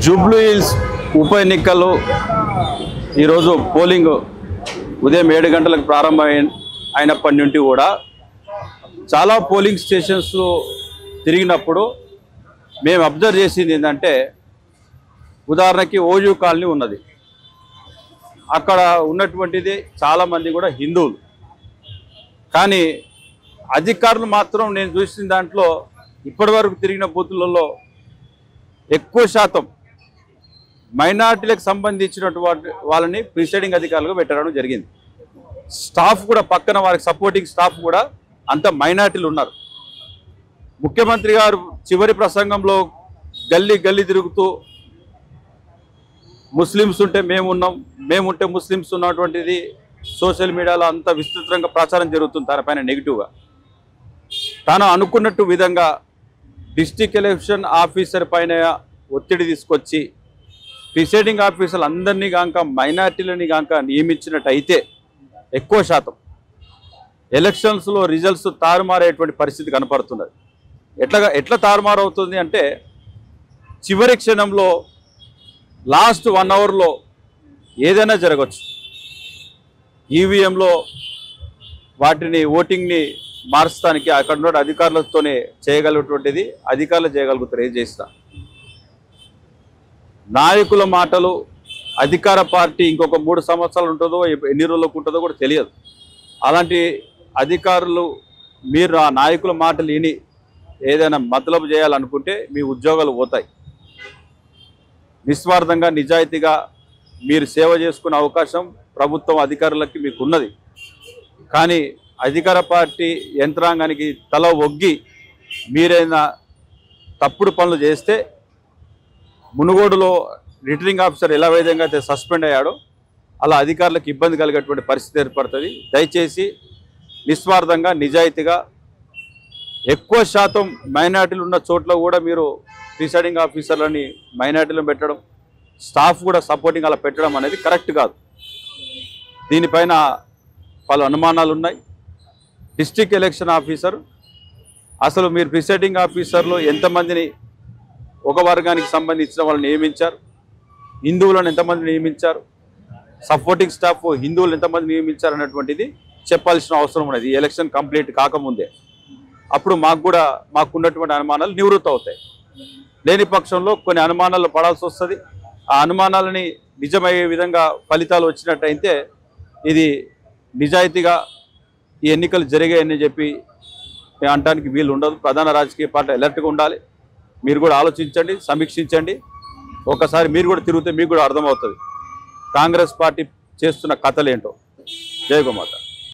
Jubilee hills ఉప ఎన్నికల్లో ఈరోజు పోలింగ్ ఉదయం 7 గంటలకు ప్రారంభమైనప్పటి నుండి కూడా చాలా పోలింగ్ స్టేషన్స్లో తిరిగినప్పుడు మేము అబ్జర్వ్ చేసింది ఏంటంటే, ఉదాహరణకి ఓజు కాలనీ ఉన్నది. అక్కడ ఉన్నటువంటిది చాలామంది కూడా హిందువులు. కానీ అధికారులు మాత్రం నేను చూసిన దాంట్లో ఇప్పటివరకు తిరిగిన బూతులలో ఎక్కువ శాతం మైనార్టీలకు సంబంధించినటువంటి వాళ్ళని ప్రిసైడింగ్ అధికారులుగా పెట్టడం జరిగింది. స్టాఫ్ కూడా పక్కన వారికి సపోర్టింగ్ స్టాఫ్ కూడా అంత మైనార్టీలు ఉన్నారు. ముఖ్యమంత్రి గారు చివరి ప్రసంగంలో గల్లీ గల్లీ తిరుగుతూ ముస్లిమ్స్ ఉంటే మేమున్నాం, మేముంటే ముస్లిమ్స్ ఉన్నటువంటిది సోషల్ మీడియాలో అంత విస్తృతంగా ప్రచారం జరుగుతుంది తనపైన నెగిటివ్గా. తాను అనుకున్నట్టు విధంగా డిస్ట్రిక్ట్ ఎలక్షన్ ఆఫీసర్ పైన ఒత్తిడి తీసుకొచ్చి ప్రిసైడింగ్ ఆఫీసర్లు అందరినీ కాక మైనార్టీలని కాక నియమించినట్టయితే ఎక్కువ శాతం ఎలక్షన్స్లో రిజల్ట్స్ తారుమారేటువంటి పరిస్థితి కనపడుతున్నది. ఎట్లా తారుమారు అవుతుంది అంటే, చివరి క్షణంలో లాస్ట్ 1 అవర్లో ఏదైనా జరగవచ్చు. ఈవీఎంలో వాటిని ఓటింగ్ని మార్చడానికి అక్కడ ఉన్న అధికారులతోనే చేయగలిగినటువంటిది అధికారులు చేయగలుగుతారు. ఏం చేస్తా నాయకుల మాటలు, అధికార పార్టీ ఇంకొక 3 సంవత్సరాలు ఉంటుందో ఎన్ని రోజులకు ఉంటుందో కూడా తెలియదు. అలాంటి అధికారులు మీరు ఆ నాయకుల మాటలు విని ఏదైనా మతలబు చేయాలనుకుంటే మీ ఉద్యోగాలు పోతాయి. నిస్వార్థంగా నిజాయితీగా మీరు సేవ చేసుకునే అవకాశం ప్రభుత్వం అధికారులకి మీకు ఉన్నది. కానీ అధికార పార్టీ యంత్రాంగానికి తల ఒగ్గి మీరైనా తప్పుడు పనులు చేస్తే మునుగోడులో రిటర్నింగ్ ఆఫీసర్ ఎలా విధంగా అయితే సస్పెండ్ అయ్యాడో అలా అధికారులకు ఇబ్బంది కలిగేటువంటి పరిస్థితి ఏర్పడుతుంది. దయచేసి నిస్వార్థంగా నిజాయితీగా ఎక్కువ శాతం మైనార్టీలు ఉన్న చోట్ల కూడా మీరు ప్రిసైడింగ్ ఆఫీసర్లని మైనార్టీలను పెట్టడం, స్టాఫ్ కూడా సపోర్టింగ్ అలా పెట్టడం అనేది కరెక్ట్ కాదు. దీనిపైన పలు అనుమానాలు ఉన్నాయి. డిస్ట్రిక్ట్ ఎలక్షన్ ఆఫీసర్ అసలు మీరు ప్రిసైడింగ్ ఆఫీసర్లు ఎంతమందిని ఒక వర్గానికి సంబంధించిన వాళ్ళని నియమించారు, హిందువులను ఎంతమంది నియమించారు, సపోర్టింగ్ స్టాఫ్ హిందువులు ఎంతమంది నియమించారు అన్నటువంటిది చెప్పాల్సిన అవసరం ఉన్నది. ఈ ఎలక్షన్ కంప్లీట్ కాకముందే అప్పుడు మాకున్నటువంటి అనుమానాలు నివృత్తి అవుతాయి. లేని పక్షంలో కొన్ని అనుమానాలు పడాల్సి వస్తుంది. ఆ అనుమానాలని నిజమయ్యే విధంగా ఫలితాలు వచ్చినట్టయితే ఇది నిజాయితీగా ఈ ఎన్నికలు జరిగాయని చెప్పి అనడానికి వీలు ఉండదు. ప్రధాన రాజకీయ పార్టీ అలర్ట్గా ఉండాలి. మీరు కూడా ఆలోచించండి, సమీక్షించండి. ఒకసారి మీరు కూడా తిరిగితే మీకు కూడా అర్థమవుతుంది కాంగ్రెస్ పార్టీ చేస్తున్న కథలేంటో. జై గోమాత.